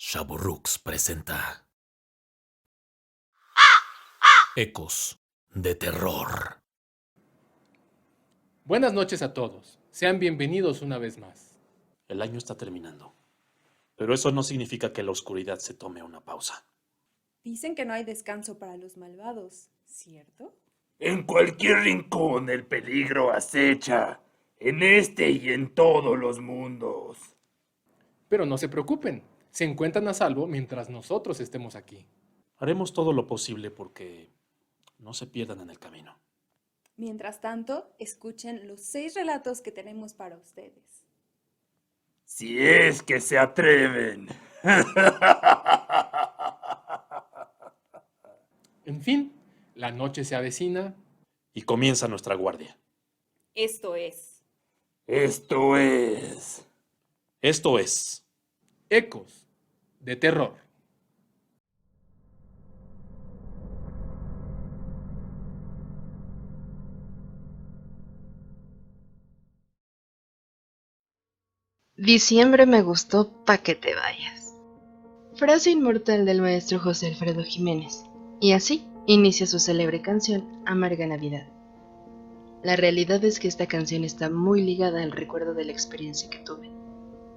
Shaburrux presenta Ecos de Terror. Buenas noches a todos. Sean bienvenidos una vez más. El año está terminando, pero eso no significa que la oscuridad se tome una pausa. Dicen que no hay descanso para los malvados, ¿cierto? En cualquier rincón el peligro acecha, en este y en todos los mundos. Pero no se preocupen, se encuentran a salvo mientras nosotros estemos aquí. Haremos todo lo posible porque no se pierdan en el camino. Mientras tanto, escuchen los 6 relatos que tenemos para ustedes. Si es que se atreven. En fin, la noche se avecina. Y comienza nuestra guardia. Esto es Esto es... Esto es Ecos de Terror. Diciembre me gustó pa' que te vayas. Frase inmortal del maestro José Alfredo Jiménez. Y así inicia su célebre canción Amarga Navidad. La realidad es que esta canción está muy ligada al recuerdo de la experiencia que tuve,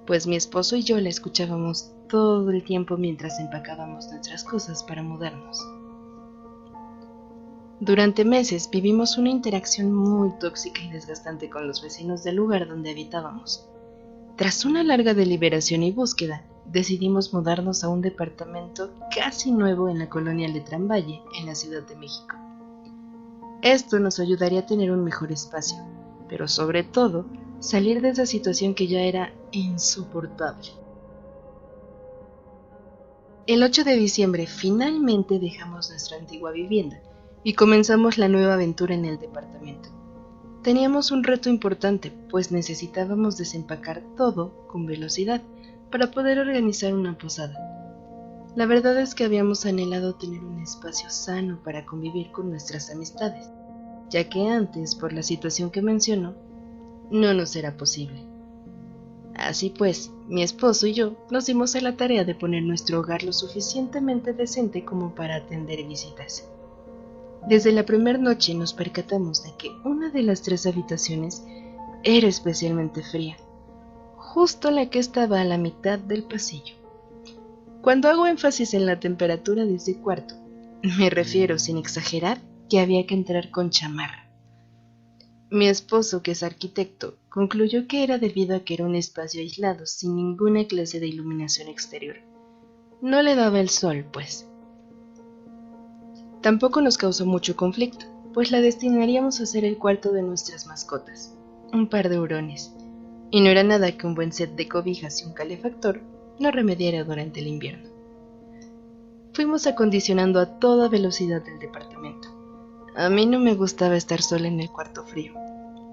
pues mi esposo y yo la escuchábamos todo el tiempo mientras empacábamos nuestras cosas para mudarnos. Durante meses vivimos una interacción muy tóxica y desgastante con los vecinos del lugar donde habitábamos. Tras una larga deliberación y búsqueda, decidimos mudarnos a un departamento casi nuevo en la colonia Letrán Valle, en la Ciudad de México. Esto nos ayudaría a tener un mejor espacio, pero sobre todo, salir de esa situación que ya era insoportable. El 8 de diciembre finalmente dejamos nuestra antigua vivienda y comenzamos la nueva aventura en el departamento. Teníamos un reto importante, pues necesitábamos desempacar todo con velocidad para poder organizar una posada. La verdad es que habíamos anhelado tener un espacio sano para convivir con nuestras amistades, ya que antes, por la situación que menciono, no nos era posible. Así pues, mi esposo y yo nos dimos a la tarea de poner nuestro hogar lo suficientemente decente como para atender visitas. Desde la primera noche nos percatamos de que una de las 3 habitaciones era especialmente fría, justo la que estaba a la mitad del pasillo. Cuando hago énfasis en la temperatura de ese cuarto, me refiero, sin exagerar, que había que entrar con chamarra. Mi esposo, que es arquitecto, concluyó que era debido a que era un espacio aislado, sin ninguna clase de iluminación exterior. No le daba el sol, pues. Tampoco nos causó mucho conflicto, pues la destinaríamos a ser el cuarto de nuestras mascotas, un par de hurones, y no era nada que un buen set de cobijas y un calefactor no remediara durante el invierno. Fuimos acondicionando a toda velocidad el departamento. A mí no me gustaba estar sola en el cuarto frío,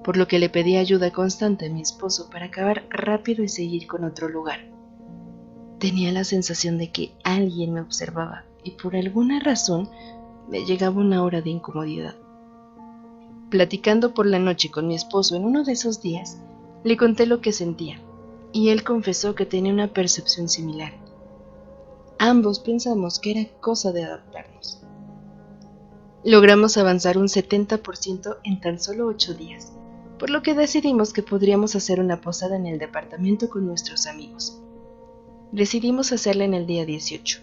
por lo que le pedí ayuda constante a mi esposo para acabar rápido y seguir con otro lugar. Tenía la sensación de que alguien me observaba y por alguna razón me llegaba una hora de incomodidad. Platicando por la noche con mi esposo en uno de esos días, le conté lo que sentía, y él confesó que tenía una percepción similar. Ambos pensamos que era cosa de adaptarnos. Logramos avanzar un 70% en tan solo 8 días, por lo que decidimos que podríamos hacer una posada en el departamento con nuestros amigos. Decidimos hacerla en el día 18.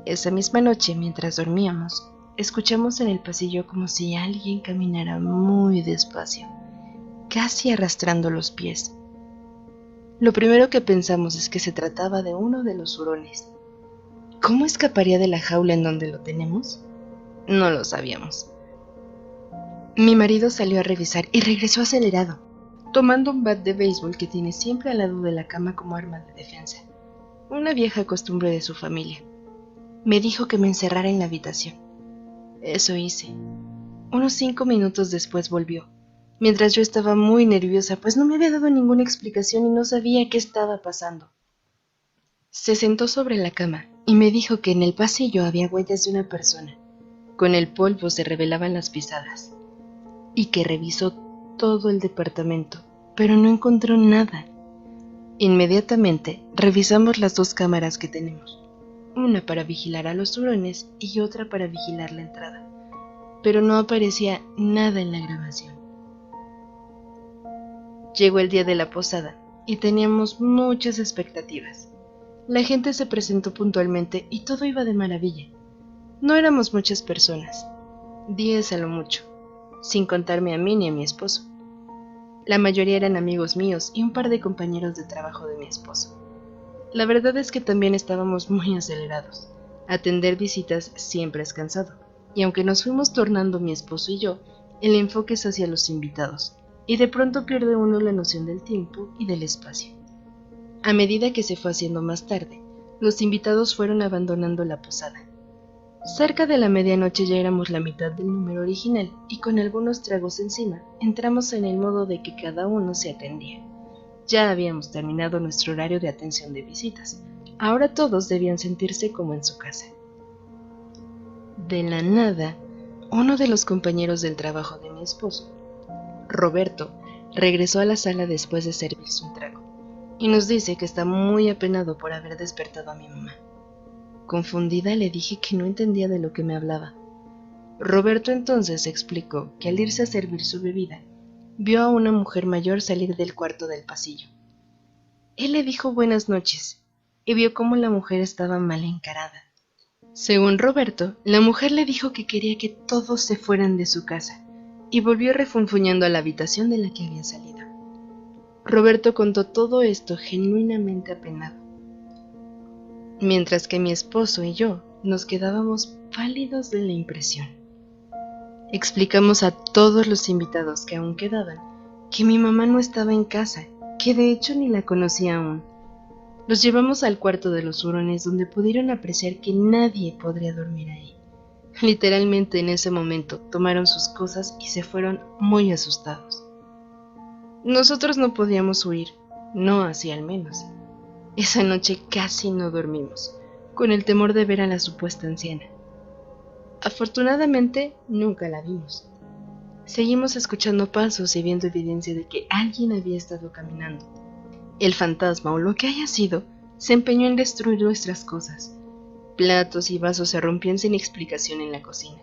Esa misma noche, mientras dormíamos, escuchamos en el pasillo como si alguien caminara muy despacio, casi arrastrando los pies. Lo primero que pensamos es que se trataba de uno de los hurones. ¿Cómo escaparía de la jaula en donde lo tenemos? No lo sabíamos. Mi marido salió a revisar y regresó acelerado, tomando un bat de béisbol que tiene siempre al lado de la cama como arma de defensa, una vieja costumbre de su familia. Me dijo que me encerrara en la habitación. Eso hice. Unos 5 minutos después volvió, mientras yo estaba muy nerviosa, pues no me había dado ninguna explicación y no sabía qué estaba pasando. Se sentó sobre la cama y me dijo que en el pasillo había huellas de una persona. Con el polvo se revelaban las pisadas. Y que revisó todo el departamento, pero no encontró nada. Inmediatamente revisamos las 2 cámaras que tenemos, una para vigilar a los hurones y otra para vigilar la entrada, pero no aparecía nada en la grabación. Llegó el día de la posada y teníamos muchas expectativas. La gente se presentó puntualmente y todo iba de maravilla. No éramos muchas personas, 10 a lo mucho, sin contarme a mí ni a mi esposo. La mayoría eran amigos míos y un par de compañeros de trabajo de mi esposo. La verdad es que también estábamos muy acelerados. Atender visitas siempre es cansado, y aunque nos fuimos tornando mi esposo y yo, el enfoque es hacia los invitados, y de pronto pierde uno la noción del tiempo y del espacio. A medida que se fue haciendo más tarde, los invitados fueron abandonando la posada. Cerca de la medianoche ya éramos la mitad del número original y con algunos tragos encima entramos en el modo de que cada uno se atendía. Ya habíamos terminado nuestro horario de atención de visitas. Ahora todos debían sentirse como en su casa. De la nada, uno de los compañeros del trabajo de mi esposo, Roberto, regresó a la sala después de servirse un trago y nos dice que está muy apenado por haber despertado a mi mamá. Confundida le dije que no entendía de lo que me hablaba. Roberto entonces explicó que al irse a servir su bebida, vio a una mujer mayor salir del cuarto del pasillo. Él le dijo buenas noches y vio cómo la mujer estaba mal encarada. Según Roberto, la mujer le dijo que quería que todos se fueran de su casa y volvió refunfuñando a la habitación de la que había salido. Roberto contó todo esto genuinamente apenado, mientras que mi esposo y yo nos quedábamos pálidos de la impresión. Explicamos a todos los invitados que aún quedaban que mi mamá no estaba en casa, que de hecho ni la conocía aún. Los llevamos al cuarto de los hurones donde pudieron apreciar que nadie podría dormir ahí. Literalmente en ese momento tomaron sus cosas y se fueron muy asustados. Nosotros no podíamos huir, no así al menos. Esa noche casi no dormimos, con el temor de ver a la supuesta anciana. Afortunadamente, nunca la vimos. Seguimos escuchando pasos y viendo evidencia de que alguien había estado caminando. El fantasma, o lo que haya sido, se empeñó en destruir nuestras cosas. Platos y vasos se rompían sin explicación en la cocina.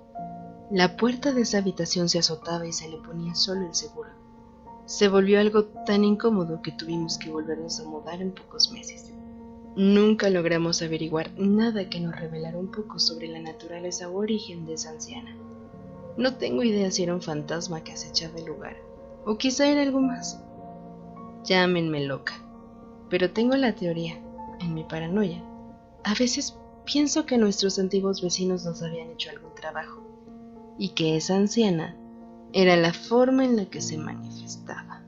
La puerta de esa habitación se azotaba y se le ponía solo el seguro. Se volvió algo tan incómodo que tuvimos que volvernos a mudar en pocos meses. Nunca logramos averiguar nada que nos revelara un poco sobre la naturaleza o origen de esa anciana. No tengo idea si era un fantasma que acechaba el lugar, o quizá era algo más. Llámenme loca, pero tengo la teoría, en mi paranoia. A veces pienso que nuestros antiguos vecinos nos habían hecho algún trabajo, y que esa anciana era la forma en la que se manifestaba.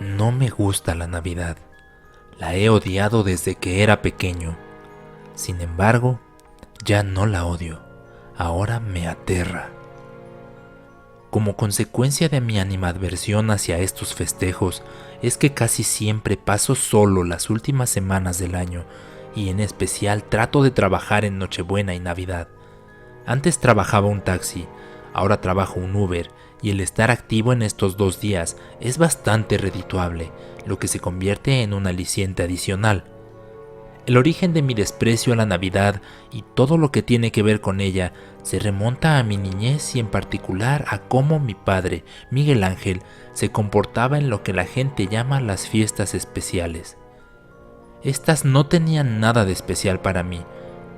No me gusta la Navidad. La he odiado desde que era pequeño. Sin embargo, ya no la odio. Ahora me aterra. Como consecuencia de mi animadversión hacia estos festejos, es que casi siempre paso solo las últimas semanas del año y en especial trato de trabajar en Nochebuena y Navidad. Antes trabajaba un taxi, ahora trabajo un Uber y el estar activo en estos 2 días es bastante redituable, lo que se convierte en un aliciente adicional. El origen de mi desprecio a la Navidad y todo lo que tiene que ver con ella se remonta a mi niñez y en particular a cómo mi padre, Miguel Ángel, se comportaba en lo que la gente llama las fiestas especiales. Estas no tenían nada de especial para mí,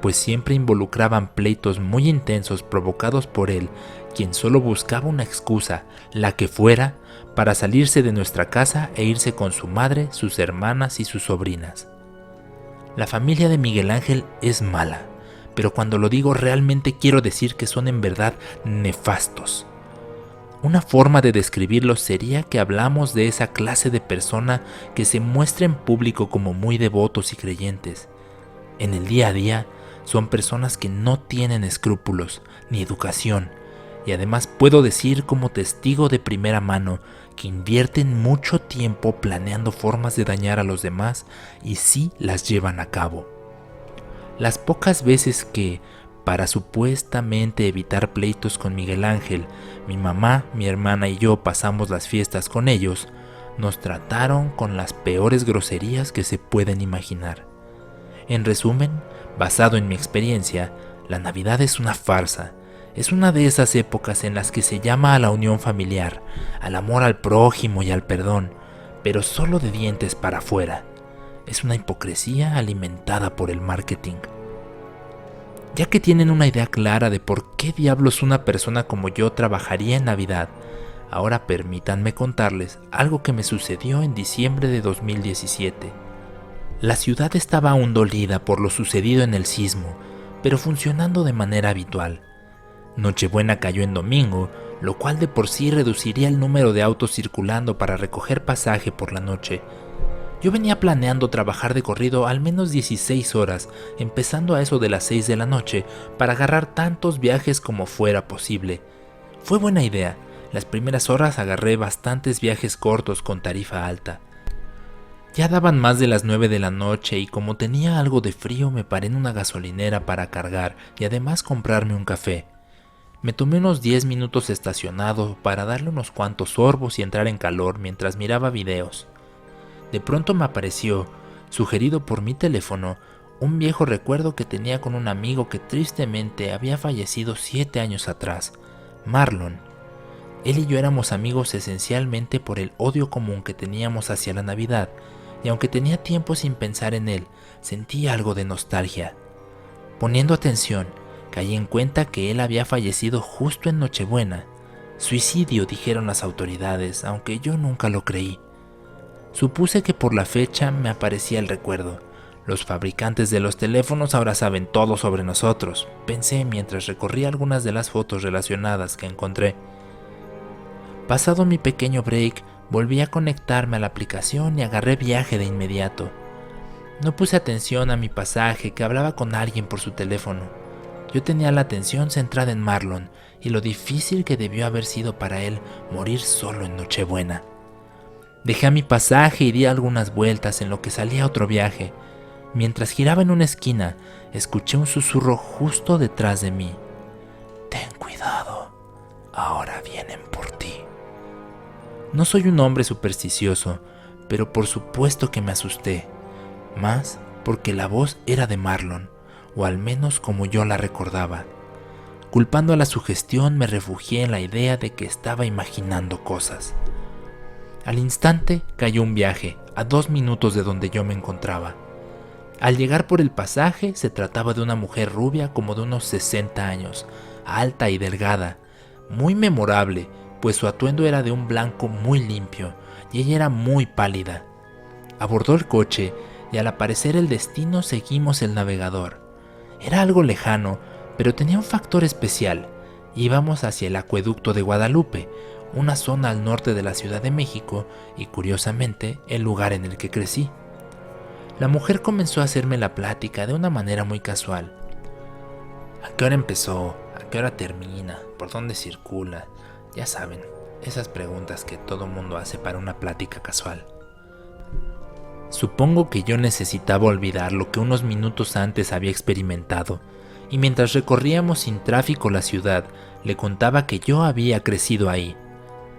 pues siempre involucraban pleitos muy intensos provocados por él, quien solo buscaba una excusa, la que fuera, para salirse de nuestra casa e irse con su madre, sus hermanas y sus sobrinas. La familia de Miguel Ángel es mala, pero cuando lo digo realmente quiero decir que son en verdad nefastos. Una forma de describirlos sería que hablamos de esa clase de persona que se muestra en público como muy devotos y creyentes. En el día a día son personas que no tienen escrúpulos ni educación y además puedo decir como testigo de primera mano que invierten mucho tiempo planeando formas de dañar a los demás y sí las llevan a cabo. Las pocas veces que, para supuestamente evitar pleitos con Miguel Ángel, mi mamá, mi hermana y yo pasamos las fiestas con ellos, nos trataron con las peores groserías que se pueden imaginar. En resumen, basado en mi experiencia, la Navidad es una farsa. Es una de esas épocas en las que se llama a la unión familiar, al amor al prójimo y al perdón, pero solo de dientes para afuera. Es una hipocresía alimentada por el marketing. Ya que tienen una idea clara de por qué diablos una persona como yo trabajaría en Navidad, ahora permítanme contarles algo que me sucedió en diciembre de 2017. La ciudad estaba aún dolida por lo sucedido en el sismo, pero funcionando de manera habitual. Nochebuena cayó en domingo, lo cual de por sí reduciría el número de autos circulando para recoger pasaje por la noche. Yo venía planeando trabajar de corrido al menos 16 horas, empezando a eso de las 6 de la noche, para agarrar tantos viajes como fuera posible. Fue buena idea. Las primeras horas agarré bastantes viajes cortos con tarifa alta. Ya daban más de las 9 de la noche y como tenía algo de frío me paré en una gasolinera para cargar y además comprarme un café. Me tomé unos 10 minutos estacionado para darle unos cuantos sorbos y entrar en calor mientras miraba videos. De pronto me apareció, sugerido por mi teléfono, un viejo recuerdo que tenía con un amigo que tristemente había fallecido 7 años atrás, Marlon. Él y yo éramos amigos esencialmente por el odio común que teníamos hacia la Navidad, y aunque tenía tiempo sin pensar en él, sentí algo de nostalgia. Poniendo atención, caí en cuenta que él había fallecido justo en Nochebuena. Suicidio, dijeron las autoridades, aunque yo nunca lo creí. Supuse que por la fecha me aparecía el recuerdo. Los fabricantes de los teléfonos ahora saben todo sobre nosotros, pensé mientras recorría algunas de las fotos relacionadas que encontré. Pasado mi pequeño break, volví a conectarme a la aplicación y agarré viaje de inmediato. No puse atención a mi pasaje que hablaba con alguien por su teléfono. Yo tenía la atención centrada en Marlon y lo difícil que debió haber sido para él morir solo en Nochebuena. Dejé a mi pasaje y di algunas vueltas en lo que salía otro viaje. Mientras giraba en una esquina, escuché un susurro justo detrás de mí. «Ten cuidado, ahora vienen por ti». No soy un hombre supersticioso, pero por supuesto que me asusté, más porque la voz era de Marlon, o al menos como yo la recordaba. Culpando a la sugestión, me refugié en la idea de que estaba imaginando cosas. Al instante cayó un viaje, a 2 minutos de donde yo me encontraba. Al llegar por el pasaje, se trataba de una mujer rubia como de unos 60 años, alta y delgada, muy memorable, pues su atuendo era de un blanco muy limpio y ella era muy pálida. Abordó el coche y al aparecer el destino seguimos el navegador. Era algo lejano, pero tenía un factor especial. Íbamos hacia el acueducto de Guadalupe, una zona al norte de la Ciudad de México y curiosamente el lugar en el que crecí. La mujer comenzó a hacerme la plática de una manera muy casual. ¿A qué hora empezó? ¿A qué hora termina? ¿Por dónde circula? Ya saben, esas preguntas que todo mundo hace para una plática casual. Supongo que yo necesitaba olvidar lo que unos minutos antes había experimentado, y mientras recorríamos sin tráfico la ciudad, le contaba que yo había crecido ahí.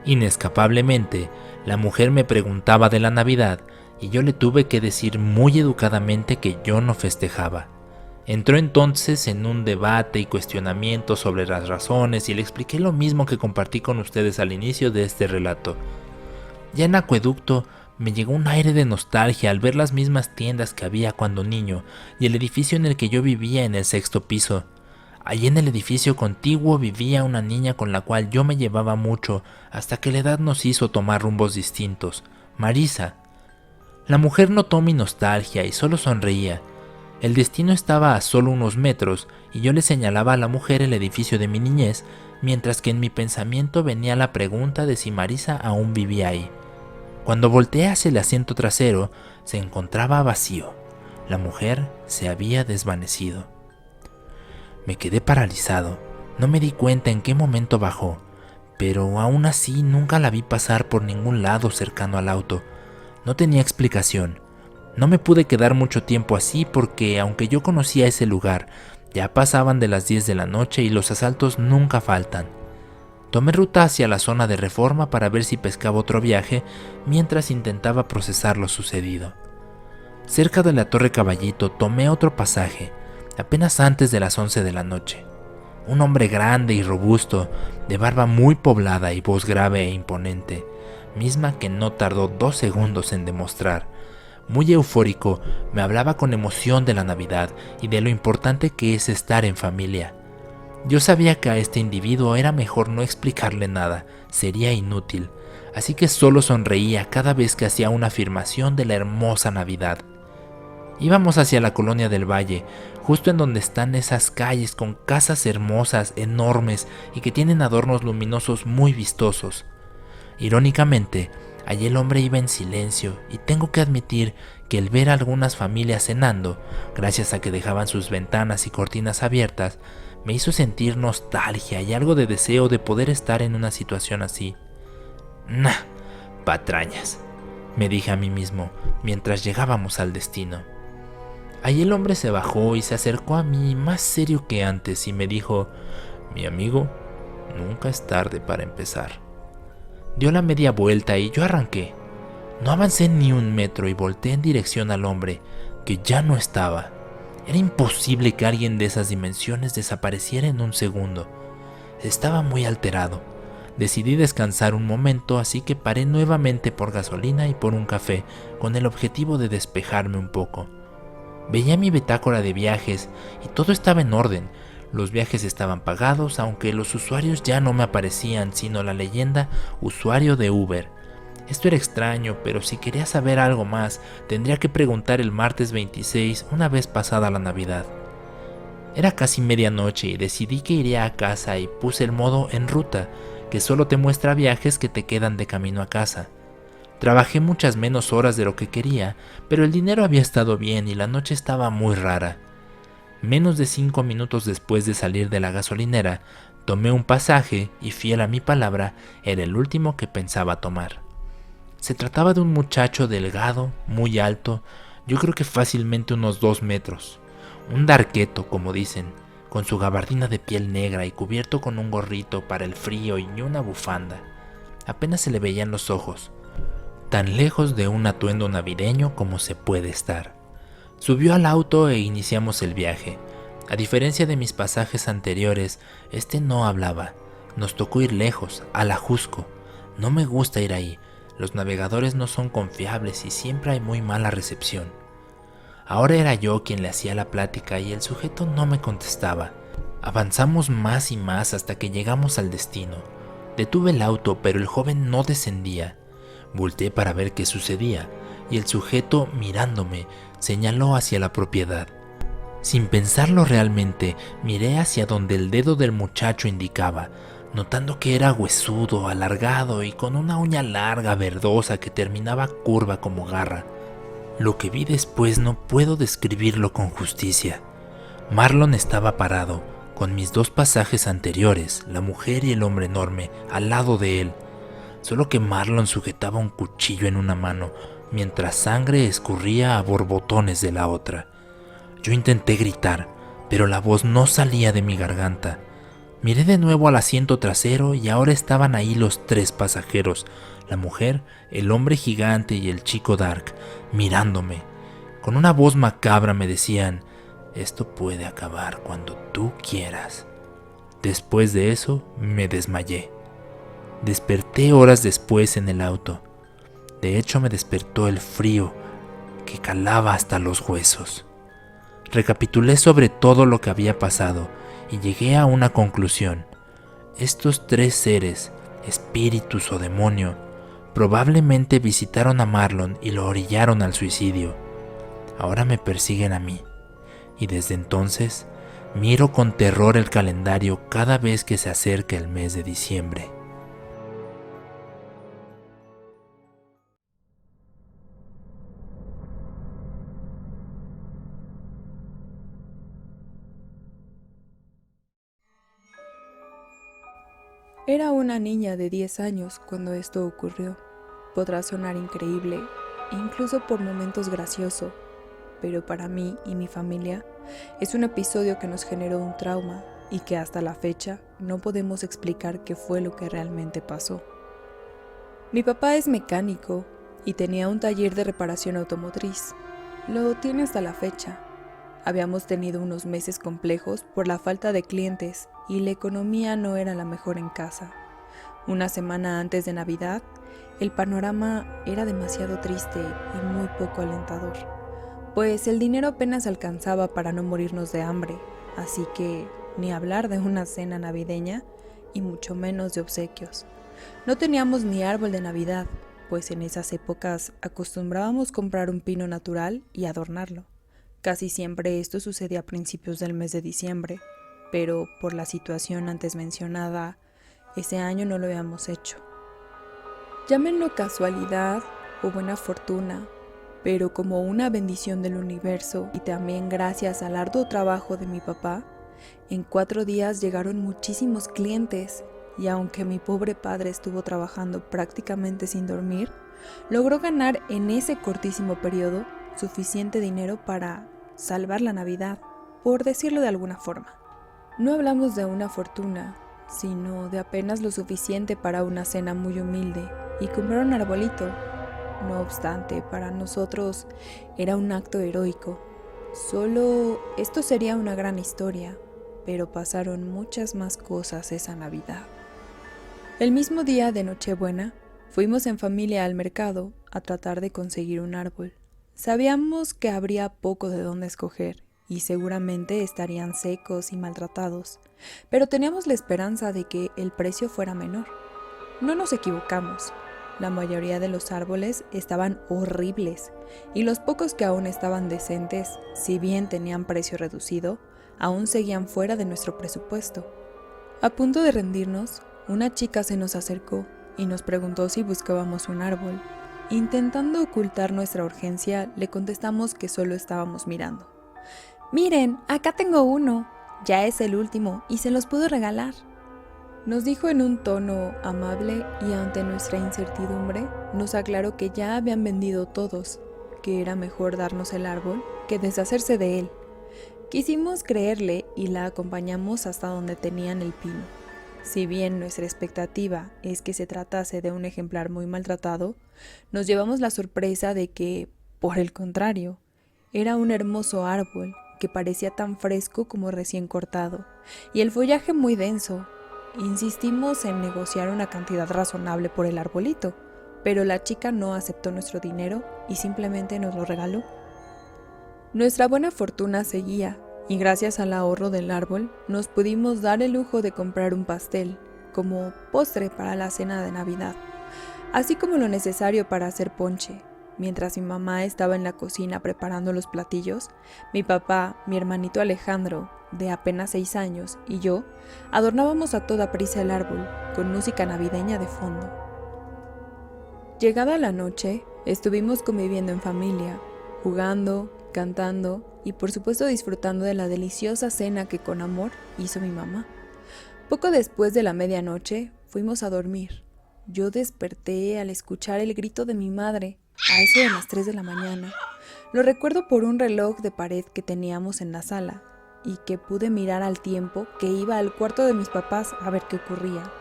Inescapablemente, la mujer me preguntaba de la Navidad, y yo le tuve que decir muy educadamente que yo no festejaba. Entró entonces en un debate y cuestionamiento sobre las razones y le expliqué lo mismo que compartí con ustedes al inicio de este relato. Ya en Acueducto me llegó un aire de nostalgia al ver las mismas tiendas que había cuando niño y el edificio en el que yo vivía en el 6º piso. Allí en el edificio contiguo vivía una niña con la cual yo me llevaba mucho hasta que la edad nos hizo tomar rumbos distintos, Marisa. La mujer notó mi nostalgia y solo sonreía. El destino estaba a solo unos metros y yo le señalaba a la mujer el edificio de mi niñez, mientras que en mi pensamiento venía la pregunta de si Marisa aún vivía ahí. Cuando volteé hacia el asiento trasero, se encontraba vacío. La mujer se había desvanecido. Me quedé paralizado. No me di cuenta en qué momento bajó, pero aún así nunca la vi pasar por ningún lado cercano al auto. No tenía explicación. No me pude quedar mucho tiempo así porque, aunque yo conocía ese lugar, ya pasaban de las 10 de la noche y los asaltos nunca faltan. Tomé ruta hacia la zona de Reforma para ver si pescaba otro viaje mientras intentaba procesar lo sucedido. Cerca de la Torre Caballito tomé otro pasaje, apenas antes de las 11 de la noche. Un hombre grande y robusto, de barba muy poblada y voz grave e imponente, misma que no tardó 2 segundos en demostrar. Muy eufórico, me hablaba con emoción de la Navidad y de lo importante que es estar en familia. Yo sabía que a este individuo era mejor no explicarle nada, sería inútil, así que solo sonreía cada vez que hacía una afirmación de la hermosa Navidad. Íbamos hacia la colonia del Valle, justo en donde están esas calles con casas hermosas, enormes y que tienen adornos luminosos muy vistosos. Irónicamente, allí el hombre iba en silencio y tengo que admitir que el ver a algunas familias cenando, gracias a que dejaban sus ventanas y cortinas abiertas, me hizo sentir nostalgia y algo de deseo de poder estar en una situación así. Nah, patrañas, me dije a mí mismo mientras llegábamos al destino. Allí el hombre se bajó y se acercó a mí más serio que antes y me dijo: mi amigo, nunca es tarde para empezar. Dio la media vuelta y yo arranqué. No avancé ni un metro y volteé en dirección al hombre, que ya no estaba. Era imposible que alguien de esas dimensiones desapareciera en un segundo. Estaba muy alterado. Decidí descansar un momento, así que paré nuevamente por gasolina y por un café, con el objetivo de despejarme un poco. Veía mi bitácora de viajes y todo estaba en orden. Los viajes estaban pagados, aunque los usuarios ya no me aparecían, sino la leyenda usuario de Uber. Esto era extraño, pero si quería saber algo más, tendría que preguntar el martes 26, una vez pasada la Navidad. Era casi medianoche y decidí que iría a casa y puse el modo en ruta, que solo te muestra viajes que te quedan de camino a casa. Trabajé muchas menos horas de lo que quería, pero el dinero había estado bien y la noche estaba muy rara. Menos de 5 minutos después de salir de la gasolinera, tomé un pasaje y, fiel a mi palabra, era el último que pensaba tomar. Se trataba de un muchacho delgado, muy alto, yo creo que fácilmente unos 2 metros. Un darqueto, como dicen, con su gabardina de piel negra y cubierto con un gorrito para el frío y una bufanda. Apenas se le veían los ojos, tan lejos de un atuendo navideño como se puede estar. Subió al auto e iniciamos el viaje. A diferencia de mis pasajes anteriores, este no hablaba. Nos tocó ir lejos, a la Jusco. No me gusta ir ahí. Los navegadores no son confiables y siempre hay muy mala recepción. Ahora era yo quien le hacía la plática y el sujeto no me contestaba. Avanzamos más y más hasta que llegamos al destino. Detuve el auto, pero el joven no descendía. Volteé para ver qué sucedía, y el sujeto, mirándome, señaló hacia la propiedad. Sin pensarlo realmente, miré hacia donde el dedo del muchacho indicaba, notando que era huesudo, alargado y con una uña larga, verdosa, que terminaba curva como garra. Lo que vi después no puedo describirlo con justicia. Marlon estaba parado, con mis 2 pasajes anteriores, la mujer y el hombre enorme, al lado de él. Solo que Marlon sujetaba un cuchillo en una mano, mientras sangre escurría a borbotones de la otra. Yo intenté gritar, pero la voz no salía de mi garganta. Miré de nuevo al asiento trasero y ahora estaban ahí los 3 pasajeros, la mujer, el hombre gigante y el chico Dark, mirándome. Con una voz macabra me decían: esto puede acabar cuando tú quieras. Después de eso me desmayé. Desperté horas después en el auto. De hecho, me despertó el frío que calaba hasta los huesos. Recapitulé sobre todo lo que había pasado y llegué a una conclusión. Estos 3 seres, espíritus o demonio, probablemente visitaron a Marlon y lo orillaron al suicidio. Ahora me persiguen a mí, y desde entonces miro con terror el calendario cada vez que se acerca el mes de diciembre. Era una niña de 10 años cuando esto ocurrió. Podrá sonar increíble, incluso por momentos gracioso, pero para mí y mi familia es un episodio que nos generó un trauma y que hasta la fecha no podemos explicar qué fue lo que realmente pasó. Mi papá es mecánico y tenía un taller de reparación automotriz. Lo tiene hasta la fecha. Habíamos tenido unos meses complejos por la falta de clientes y la economía no era la mejor en casa. Una semana antes de Navidad, el panorama era demasiado triste y muy poco alentador, pues el dinero apenas alcanzaba para no morirnos de hambre, así que ni hablar de una cena navideña y mucho menos de obsequios. No teníamos ni árbol de Navidad, pues en esas épocas acostumbrábamos comprar un pino natural y adornarlo. Casi siempre esto sucedía a principios del mes de diciembre, pero por la situación antes mencionada, ese año no lo habíamos hecho. Llámenlo casualidad o buena fortuna, pero como una bendición del universo y también gracias al arduo trabajo de mi papá, en 4 días llegaron muchísimos clientes y aunque mi pobre padre estuvo trabajando prácticamente sin dormir, logró ganar en ese cortísimo periodo suficiente dinero para salvar la Navidad, por decirlo de alguna forma. No hablamos de una fortuna, sino de apenas lo suficiente para una cena muy humilde y comprar un arbolito. No obstante, para nosotros era un acto heroico. Solo esto sería una gran historia, pero pasaron muchas más cosas esa Navidad. El mismo día de Nochebuena, fuimos en familia al mercado a tratar de conseguir un árbol. Sabíamos que habría poco de dónde escoger y seguramente estarían secos y maltratados, pero teníamos la esperanza de que el precio fuera menor. No nos equivocamos. La mayoría de los árboles estaban horribles y los pocos que aún estaban decentes, si bien tenían precio reducido, aún seguían fuera de nuestro presupuesto. A punto de rendirnos, una chica se nos acercó y nos preguntó si buscábamos un árbol. Intentando ocultar nuestra urgencia, le contestamos que solo estábamos mirando. «Miren, acá tengo uno. Ya es el último y se los puedo regalar», nos dijo en un tono amable y ante nuestra incertidumbre nos aclaró que ya habían vendido todos, que era mejor darnos el árbol que deshacerse de él. Quisimos creerle y la acompañamos hasta donde tenían el pino. Si bien nuestra expectativa es que se tratase de un ejemplar muy maltratado, nos llevamos la sorpresa de que, por el contrario, era un hermoso árbol que parecía tan fresco como recién cortado, y el follaje muy denso. Insistimos en negociar una cantidad razonable por el arbolito, pero la chica no aceptó nuestro dinero y simplemente nos lo regaló. Nuestra buena fortuna seguía, y gracias al ahorro del árbol nos pudimos dar el lujo de comprar un pastel como postre para la cena de Navidad, así como lo necesario para hacer ponche. Mientras mi mamá estaba en la cocina preparando los platillos, mi papá, mi hermanito Alejandro, de apenas 6 años, y yo adornábamos a toda prisa el árbol con música navideña de fondo. Llegada la noche, estuvimos conviviendo en familia, jugando, cantando y por supuesto disfrutando de la deliciosa cena que con amor hizo mi mamá. Poco después de la medianoche fuimos a dormir. Yo desperté al escuchar el grito de mi madre a eso de las 3 de la mañana. Lo recuerdo por un reloj de pared que teníamos en la sala y que pude mirar al tiempo que iba al cuarto de mis papás a ver qué ocurría.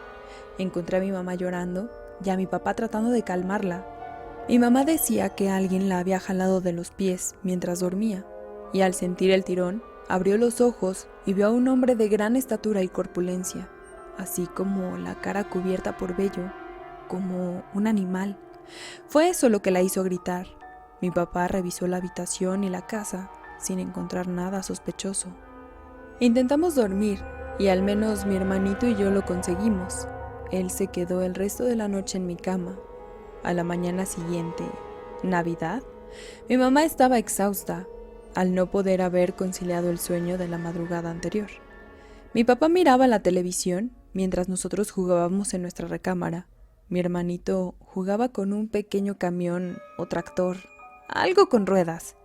Encontré a mi mamá llorando y a mi papá tratando de calmarla. Mi mamá decía que alguien la había jalado de los pies mientras dormía, y al sentir el tirón, abrió los ojos y vio a un hombre de gran estatura y corpulencia, así como la cara cubierta por vello, como un animal. Fue eso lo que la hizo gritar. Mi papá revisó la habitación y la casa, sin encontrar nada sospechoso. Intentamos dormir, y al menos mi hermanito y yo lo conseguimos. Él se quedó el resto de la noche en mi cama. A la mañana siguiente, Navidad, mi mamá estaba exhausta, al no poder haber conciliado el sueño de la madrugada anterior. Mi papá miraba la televisión mientras nosotros jugábamos en nuestra recámara. Mi hermanito jugaba con un pequeño camión o tractor, algo con ruedas,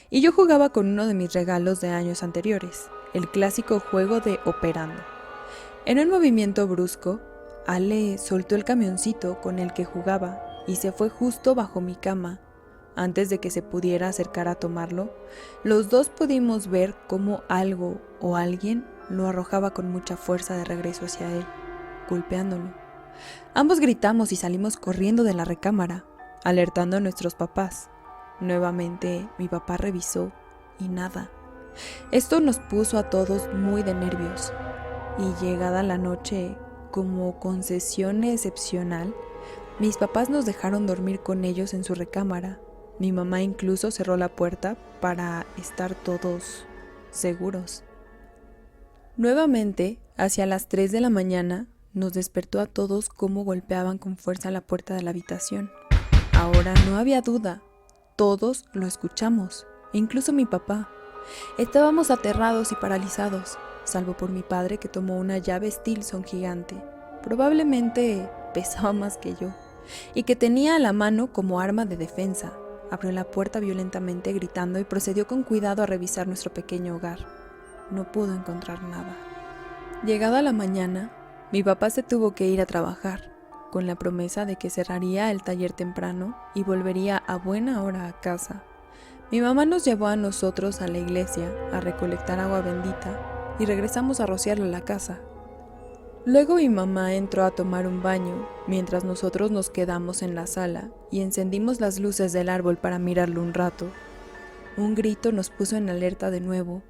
y yo jugaba con uno de mis regalos de años anteriores, el clásico juego de Operando. En un movimiento brusco, Ale soltó el camioncito con el que jugaba y se fue justo bajo mi cama. Antes de que se pudiera acercar a tomarlo, los dos pudimos ver cómo algo o alguien lo arrojaba con mucha fuerza de regreso hacia él, golpeándolo. Ambos gritamos y salimos corriendo de la recámara, alertando a nuestros papás. Nuevamente mi papá revisó y nada. Esto nos puso a todos muy de nervios, y llegada la noche, como concesión excepcional, mis papás nos dejaron dormir con ellos en su recámara. Mi mamá incluso cerró la puerta para estar todos seguros. Nuevamente, hacia las 3 de la mañana, nos despertó a todos cómo golpeaban con fuerza la puerta de la habitación. Ahora no había duda, todos lo escuchamos, incluso mi papá. Estábamos aterrados y paralizados, salvo por mi padre que tomó una llave Stilson gigante, probablemente pesaba más que yo, y que tenía a la mano como arma de defensa. Abrió la puerta violentamente gritando y procedió con cuidado a revisar nuestro pequeño hogar. No pudo encontrar nada. Llegada la mañana, mi papá se tuvo que ir a trabajar, con la promesa de que cerraría el taller temprano y volvería a buena hora a casa. Mi mamá nos llevó a nosotros a la iglesia a recolectar agua bendita y regresamos a rociarla a la casa. Luego mi mamá entró a tomar un baño, mientras nosotros nos quedamos en la sala y encendimos las luces del árbol para mirarlo un rato. Un grito nos puso en alerta de nuevo,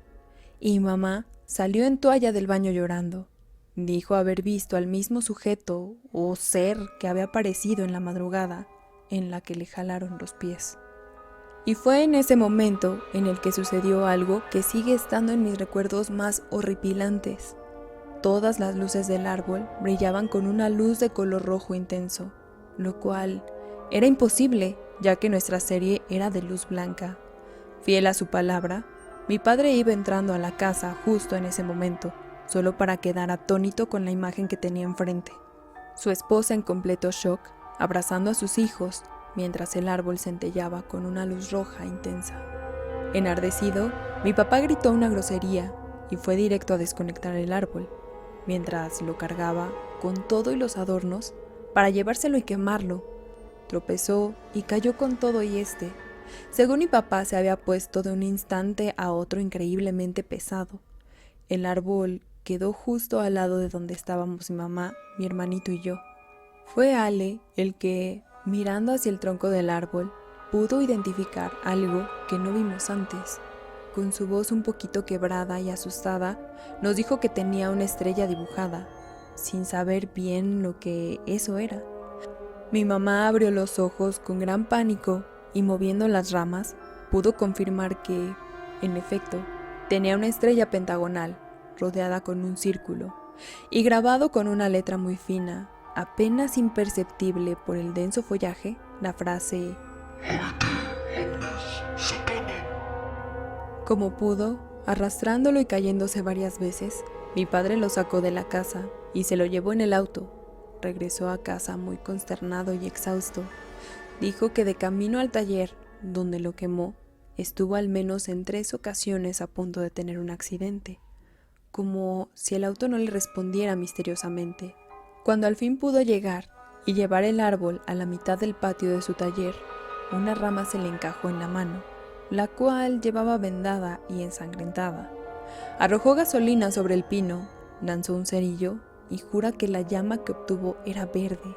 y mamá salió en toalla del baño llorando. Dijo haber visto al mismo sujeto o ser que había aparecido en la madrugada en la que le jalaron los pies. Y fue en ese momento en el que sucedió algo que sigue estando en mis recuerdos más horripilantes. Todas las luces del árbol brillaban con una luz de color rojo intenso, lo cual era imposible, ya que nuestra serie era de luz blanca. Fiel a su palabra, mi padre iba entrando a la casa justo en ese momento, solo para quedar atónito con la imagen que tenía enfrente. Su esposa en completo shock, abrazando a sus hijos, mientras el árbol centelleaba con una luz roja intensa. Enardecido, mi papá gritó una grosería y fue directo a desconectar el árbol, mientras lo cargaba con todo y los adornos para llevárselo y quemarlo. Tropezó y cayó con todo y según mi papá, se había puesto de un instante a otro increíblemente pesado. El árbol quedó justo al lado de donde estábamos mi mamá, mi hermanito y yo. Fue Ale el que, mirando hacia el tronco del árbol, pudo identificar algo que no vimos antes. Con su voz un poquito quebrada y asustada, nos dijo que tenía una estrella dibujada, sin saber bien lo que eso era. Mi mamá abrió los ojos con gran pánico y, moviendo las ramas, pudo confirmar que, en efecto, tenía una estrella pentagonal, rodeada con un círculo, y grabado con una letra muy fina, apenas imperceptible por el denso follaje, la frase Como pudo, arrastrándolo y cayéndose varias veces, mi padre lo sacó de la casa y se lo llevó en el auto. Regresó a casa muy consternado y exhausto. Dijo que de camino al taller, donde lo quemó, estuvo al menos en 3 ocasiones a punto de tener un accidente, como si el auto no le respondiera misteriosamente. Cuando al fin pudo llegar y llevar el árbol a la mitad del patio de su taller, una rama se le encajó en la mano, la cual llevaba vendada y ensangrentada. Arrojó gasolina sobre el pino, lanzó un cerillo y jura que la llama que obtuvo era verde,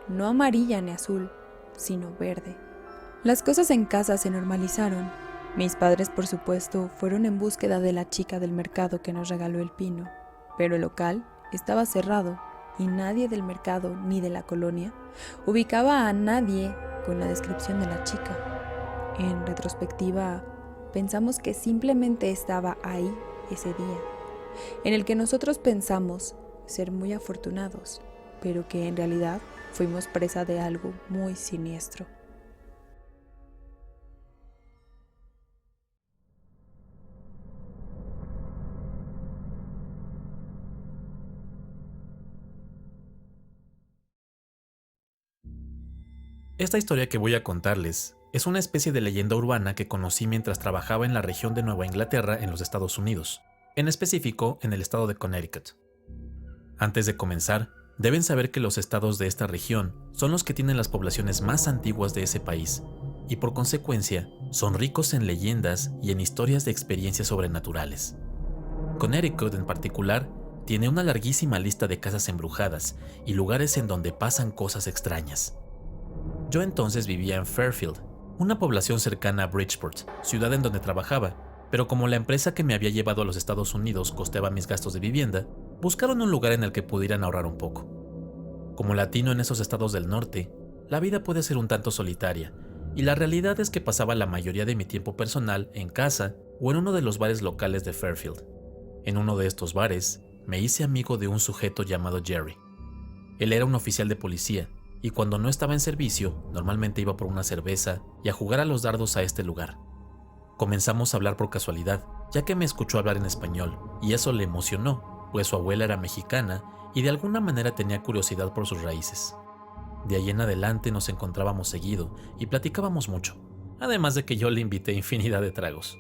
no amarilla ni azul, sino verde. Las cosas en casa se normalizaron. Mis padres, por supuesto, fueron en búsqueda de la chica del mercado que nos regaló el pino, pero el local estaba cerrado y nadie del mercado ni de la colonia ubicaba a nadie con la descripción de la chica. En retrospectiva, pensamos que simplemente estaba ahí ese día, en el que nosotros pensamos ser muy afortunados, pero que en realidad fuimos presa de algo muy siniestro. Esta historia que voy a contarles es una especie de leyenda urbana que conocí mientras trabajaba en la región de Nueva Inglaterra en los Estados Unidos, en específico en el estado de Connecticut. Antes de comenzar, Deben saber que los estados de esta región son los que tienen las poblaciones más antiguas de ese país, y por consecuencia son ricos en leyendas y en historias de experiencias sobrenaturales. Connecticut en particular tiene una larguísima lista de casas embrujadas y lugares en donde pasan cosas extrañas. Yo entonces vivía en Fairfield, una población cercana a Bridgeport, ciudad en donde trabajaba, pero como la empresa que me había llevado a los Estados Unidos costeaba mis gastos de vivienda, buscaron un lugar en el que pudieran ahorrar un poco. Como latino en esos estados del norte, la vida puede ser un tanto solitaria, y la realidad es que pasaba la mayoría de mi tiempo personal en casa o en uno de los bares locales de Fairfield. En uno de estos bares, me hice amigo de un sujeto llamado Jerry. Él era un oficial de policía, y cuando no estaba en servicio, normalmente iba por una cerveza y a jugar a los dardos a este lugar. Comenzamos a hablar por casualidad, ya que me escuchó hablar en español, y eso le emocionó, pues su abuela era mexicana y de alguna manera tenía curiosidad por sus raíces. De ahí en adelante nos encontrábamos seguido y platicábamos mucho, además de que yo le invité infinidad de tragos.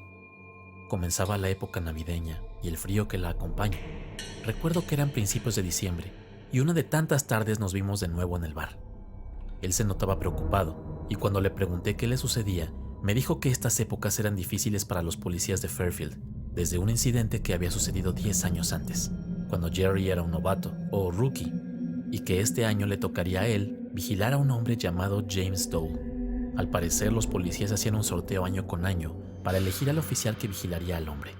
Comenzaba la época navideña y el frío que la acompaña. Recuerdo que eran principios de diciembre y una de tantas tardes nos vimos de nuevo en el bar. Él se notaba preocupado y cuando le pregunté qué le sucedía, me dijo que estas épocas eran difíciles para los policías de Fairfield, desde un incidente que había sucedido 10 años antes, cuando Jerry era un novato o rookie, y que este año le tocaría a él vigilar a un hombre llamado James Dole. Al parecer, los policías hacían un sorteo año con año para elegir al oficial que vigilaría al hombre.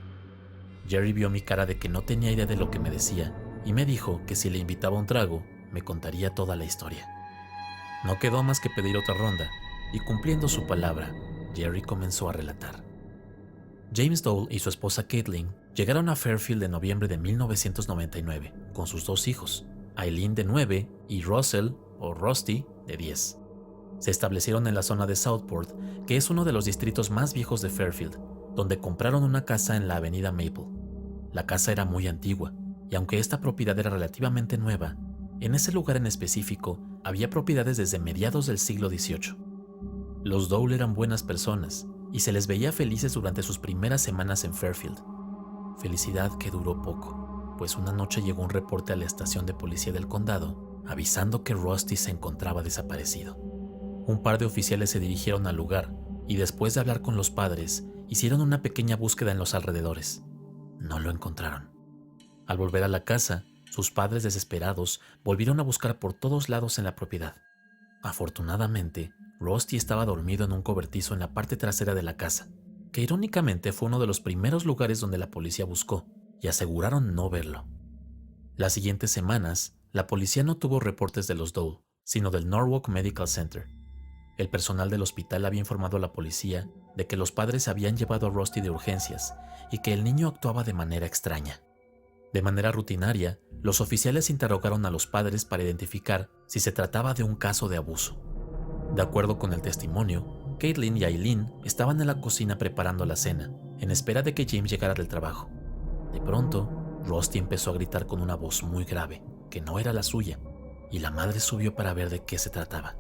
Jerry vio mi cara de que no tenía idea de lo que me decía y me dijo que si le invitaba un trago, me contaría toda la historia. No quedó más que pedir otra ronda, y cumpliendo su palabra, Jerry comenzó a relatar. James Dole y su esposa Caitlin llegaron a Fairfield en noviembre de 1999 con sus 2 hijos, Eileen de 9 y Russell o Rusty de 10. Se establecieron en la zona de Southport, que es uno de los distritos más viejos de Fairfield, donde compraron una casa en la avenida Maple. La casa era muy antigua, y aunque esta propiedad era relativamente nueva, en ese lugar en específico había propiedades desde mediados del siglo XVIII. Los Dole eran buenas personas, y se les veía felices durante sus primeras semanas en Fairfield. Felicidad que duró poco, pues una noche llegó un reporte a la estación de policía del condado avisando que Rusty se encontraba desaparecido. Un par de oficiales se dirigieron al lugar y después de hablar con los padres, hicieron una pequeña búsqueda en los alrededores. No lo encontraron. Al volver a la casa, sus padres desesperados volvieron a buscar por todos lados en la propiedad. Afortunadamente, Rusty estaba dormido en un cobertizo en la parte trasera de la casa, que irónicamente fue uno de los primeros lugares donde la policía buscó, y aseguraron no verlo. Las siguientes semanas, la policía no tuvo reportes de los Dole, sino del Norwalk Medical Center. El personal del hospital había informado a la policía de que los padres habían llevado a Rusty de urgencias y que el niño actuaba de manera extraña. De manera rutinaria, los oficiales interrogaron a los padres para identificar si se trataba de un caso de abuso. De acuerdo con el testimonio, Caitlin y Eileen estaban en la cocina preparando la cena, en espera de que James llegara del trabajo. De pronto, Rusty empezó a gritar con una voz muy grave, que no era la suya, y la madre subió para ver de qué se trataba.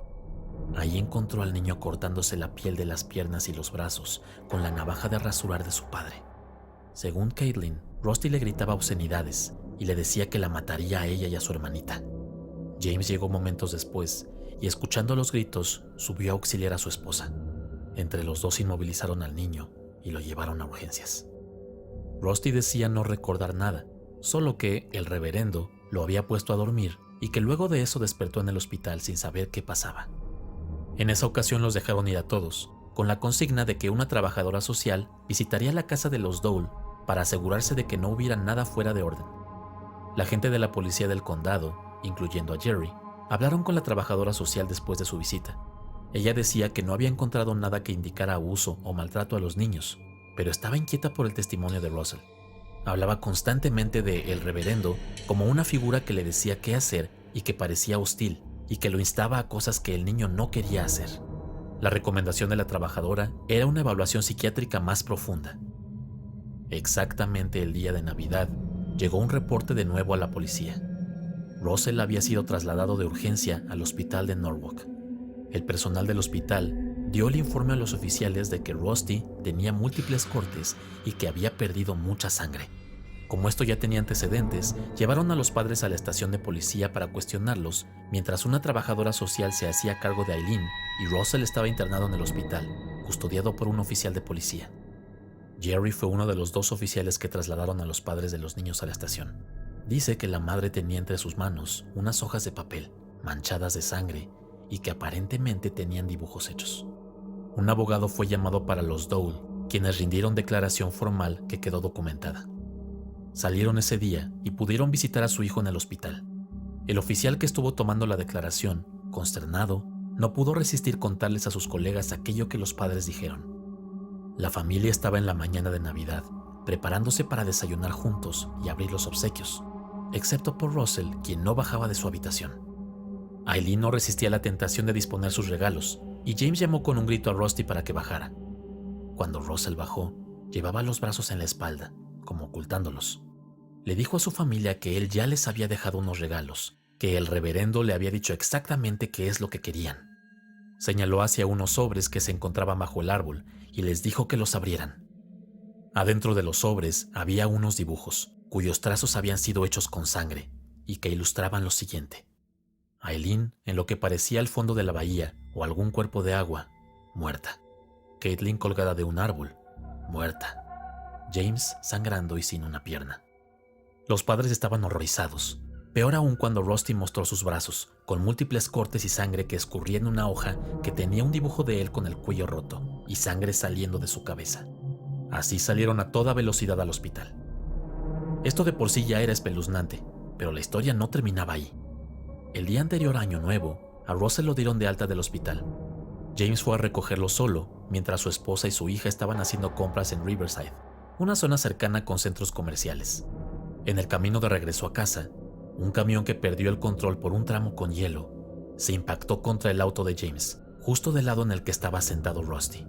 Ahí encontró al niño cortándose la piel de las piernas y los brazos con la navaja de rasurar de su padre. Según Caitlin, Rusty le gritaba obscenidades y le decía que la mataría a ella y a su hermanita. James llegó momentos después y, escuchando los gritos, subió a auxiliar a su esposa. Entre los dos inmovilizaron al niño y lo llevaron a urgencias. Rusty decía no recordar nada, solo que el reverendo lo había puesto a dormir y que luego de eso despertó en el hospital sin saber qué pasaba. En esa ocasión los dejaron ir a todos, con la consigna de que una trabajadora social visitaría la casa de los Dole para asegurarse de que no hubiera nada fuera de orden. La gente de la policía del condado, incluyendo a Jerry, hablaron con la trabajadora social después de su visita. Ella decía que no había encontrado nada que indicara abuso o maltrato a los niños, pero estaba inquieta por el testimonio de Russell. Hablaba constantemente de el reverendo como una figura que le decía qué hacer y que parecía hostil, y que lo instaba a cosas que el niño no quería hacer. La recomendación de la trabajadora era una evaluación psiquiátrica más profunda. Exactamente el día de Navidad, llegó un reporte de nuevo a la policía. Russell había sido trasladado de urgencia al hospital de Norwalk. El personal del hospital dio el informe a los oficiales de que Rusty tenía múltiples cortes y que había perdido mucha sangre. Como esto ya tenía antecedentes, llevaron a los padres a la estación de policía para cuestionarlos, mientras una trabajadora social se hacía cargo de Aileen y Russell estaba internado en el hospital, custodiado por un oficial de policía. Jerry fue uno de los 2 oficiales que trasladaron a los padres de los niños a la estación. Dice que la madre tenía entre sus manos unas hojas de papel, manchadas de sangre, y que aparentemente tenían dibujos hechos. Un abogado fue llamado para los Dole, quienes rindieron declaración formal que quedó documentada. Salieron ese día y pudieron visitar a su hijo en el hospital. El oficial que estuvo tomando la declaración, consternado, no pudo resistir contarles a sus colegas aquello que los padres dijeron. La familia estaba en la mañana de Navidad, preparándose para desayunar juntos y abrir los obsequios, excepto por Russell, quien no bajaba de su habitación. Aileen no resistía la tentación de disponer sus regalos, y James llamó con un grito a Rusty para que bajara. Cuando Russell bajó, llevaba los brazos en la espalda, como ocultándolos. Le dijo a su familia que él ya les había dejado unos regalos, que el reverendo le había dicho exactamente qué es lo que querían. Señaló hacia unos sobres que se encontraban bajo el árbol y les dijo que los abrieran. Adentro de los sobres había unos dibujos, cuyos trazos habían sido hechos con sangre, y que ilustraban lo siguiente: Aileen en lo que parecía el fondo de la bahía o algún cuerpo de agua, muerta. Caitlin colgada de un árbol, muerta. James sangrando y sin una pierna. Los padres estaban horrorizados, peor aún cuando Rusty mostró sus brazos, con múltiples cortes y sangre que escurría en una hoja que tenía un dibujo de él con el cuello roto y sangre saliendo de su cabeza. Así salieron a toda velocidad al hospital. Esto de por sí ya era espeluznante, pero la historia no terminaba ahí. El día anterior a Año Nuevo, a Russell lo dieron de alta del hospital. James fue a recogerlo solo, mientras su esposa y su hija estaban haciendo compras en Riverside, una zona cercana con centros comerciales. En el camino de regreso a casa, un camión que perdió el control por un tramo con hielo se impactó contra el auto de James, justo del lado en el que estaba sentado Rusty.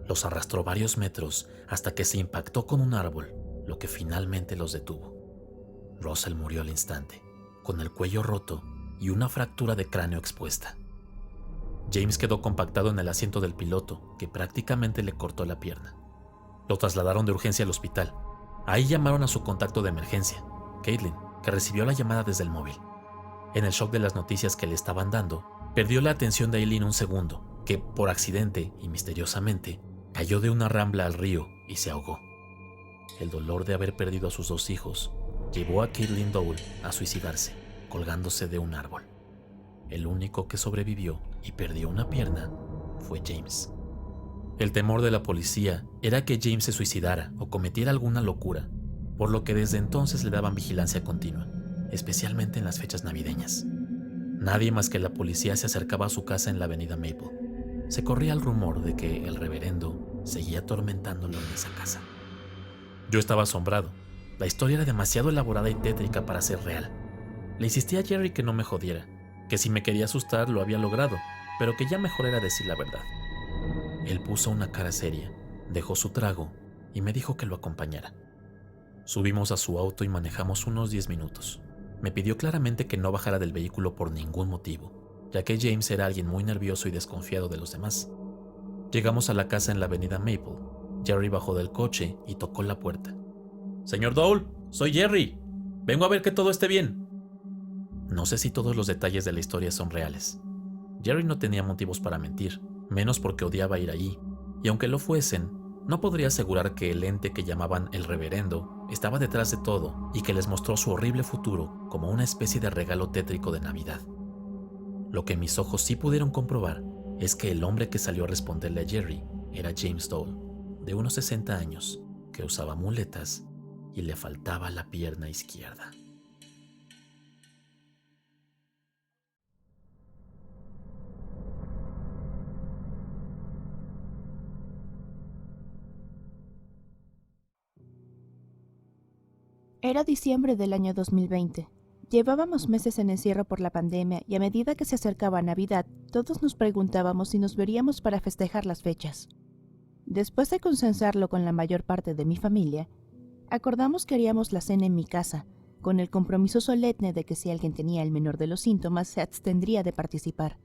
Los arrastró varios metros hasta que se impactó con un árbol, lo que finalmente los detuvo. Russell murió al instante, con el cuello roto y una fractura de cráneo expuesta. James quedó compactado en el asiento del piloto, que prácticamente le cortó la pierna. Lo trasladaron de urgencia al hospital. Ahí llamaron a su contacto de emergencia, Caitlin, que recibió la llamada desde el móvil. En el shock de las noticias que le estaban dando, perdió la atención de Aileen un segundo, que, por accidente y misteriosamente, cayó de una rambla al río y se ahogó. El dolor de haber perdido a sus 2 hijos llevó a Caitlin Dole a suicidarse, colgándose de un árbol. El único que sobrevivió y perdió una pierna fue James. El temor de la policía era que James se suicidara o cometiera alguna locura, por lo que desde entonces le daban vigilancia continua, especialmente en las fechas navideñas. Nadie más que la policía se acercaba a su casa en la avenida Maple. Se corría el rumor de que el reverendo seguía atormentándolo en esa casa. Yo estaba asombrado. La historia era demasiado elaborada y tétrica para ser real. Le insistí a Jerry que no me jodiera, que si me quería asustar lo había logrado, pero que ya mejor era decir la verdad. Él puso una cara seria, dejó su trago y me dijo que lo acompañara. Subimos a su auto y manejamos unos 10 minutos. Me pidió claramente que no bajara del vehículo por ningún motivo, ya que James era alguien muy nervioso y desconfiado de los demás. Llegamos a la casa en la avenida Maple. Jerry bajó del coche y tocó la puerta. «Señor Dole, soy Jerry. Vengo a ver que todo esté bien». No sé si todos los detalles de la historia son reales. Jerry no tenía motivos para mentir, menos porque odiaba ir allí, y aunque lo fuesen, no podría asegurar que el ente que llamaban el reverendo estaba detrás de todo y que les mostró su horrible futuro como una especie de regalo tétrico de Navidad. Lo que mis ojos sí pudieron comprobar es que el hombre que salió a responderle a Jerry era James Dole, de unos 60 años, que usaba muletas y le faltaba la pierna izquierda. Era diciembre del año 2020. Llevábamos meses en encierro por la pandemia y a medida que se acercaba Navidad, todos nos preguntábamos si nos veríamos para festejar las fechas. Después de consensarlo con la mayor parte de mi familia, acordamos que haríamos la cena en mi casa, con el compromiso solemne de que si alguien tenía el menor de los síntomas se abstendría de participar.